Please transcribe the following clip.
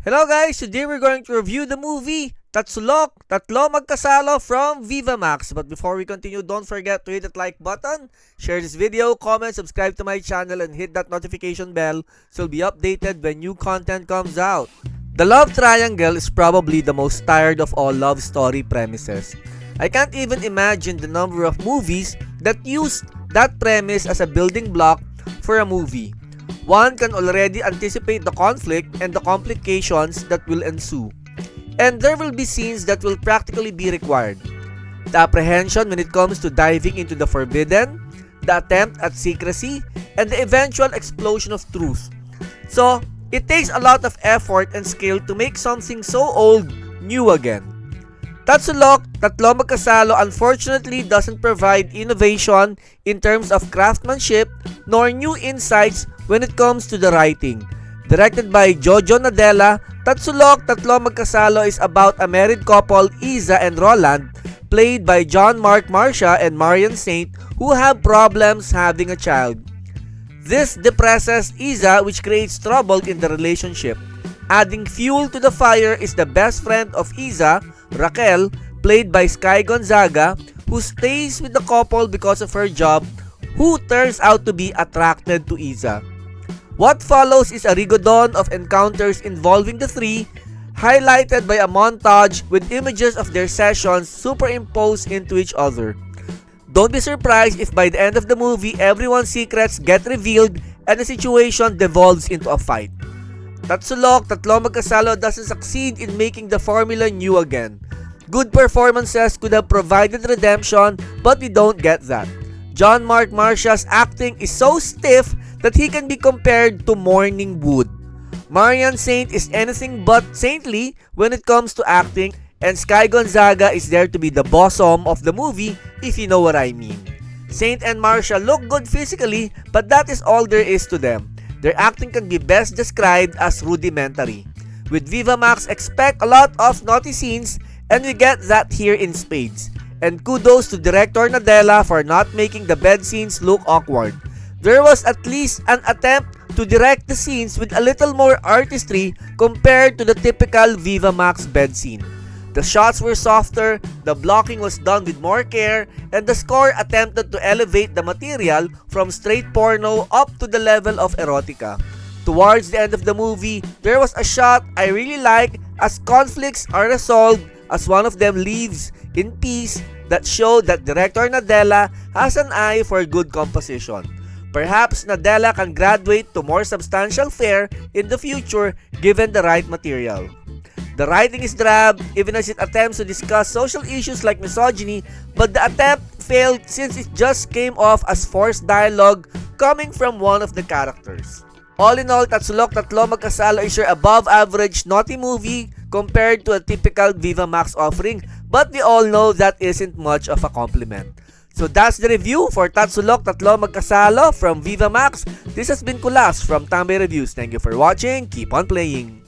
Hello guys, today we're going to review the movie Tatsulok, Tatlo Magkasalo from Vivamax. But before we continue, don't forget to hit that like button, share this video, comment, subscribe to my channel, and hit that notification bell so you'll be updated when new content comes out. The love triangle is probably the most tired of all love story premises. I can't even imagine the number of movies that use that premise as a building block for a movie. One can already anticipate the conflict and the complications that will ensue. And there will be scenes that will practically be required. The apprehension when it comes to diving into the forbidden, the attempt at secrecy, and the eventual explosion of truth. So, it takes a lot of effort and skill to make something so old new again. Tatsulok, Tatlo Magkasalo unfortunately doesn't provide innovation in terms of craftsmanship nor new insights when it comes to the writing. Directed by Jojo Nadella, Tatsulok, Tatlo Magkasalo is about a married couple, Isa and Roland, played by John Mark Marcia and Mariane Saint, who have problems having a child. This depresses Isa, which creates trouble in the relationship. Adding fuel to the fire is the best friend of Isa, Raquel, played by Skye Gonzaga, who stays with the couple because of her job, who turns out to be attracted to Isa. What follows is a rigodon of encounters involving the three, highlighted by a montage with images of their sessions superimposed into each other. Don't be surprised if by the end of the movie everyone's secrets get revealed and the situation devolves into a fight. Tatsulok, Tatlo Magkasalo doesn't succeed in making the formula new again. Good performances could have provided redemption, but we don't get that. John Mark Marcia's acting is so stiff that he can be compared to morning wood. Mariane Saint is anything but saintly when it comes to acting, and Skye Gonzaga is there to be the bosom of the movie, if you know what I mean. Saint and Marcia look good physically, but that is all there is to them. Their acting can be best described as rudimentary. With Vivamax, expect a lot of naughty scenes, and we get that here in spades. And kudos to Director Nadella for not making the bed scenes look awkward. There was at least an attempt to direct the scenes with a little more artistry compared to the typical Vivamax bed scene. The shots were softer, the blocking was done with more care, and the score attempted to elevate the material from straight porno up to the level of erotica. Towards the end of the movie, there was a shot I really like as conflicts are resolved, as one of them leaves in peace, that showed that Director Nadella has an eye for good composition. Perhaps Nadella can graduate to more substantial fare in the future given the right material. The writing is drab, even as it attempts to discuss social issues like misogyny, but the attempt failed since it just came off as forced dialogue coming from one of the characters. All in all, Tatsulok, Tatlo Magkasalo is your above average naughty movie compared to a typical Vivamax offering, but we all know that isn't much of a compliment. So that's the review for Tatsulok, Tatlo Magkasalo from Vivamax. This has been Kulas from Tambay Reviews. Thank you for watching. Keep on playing.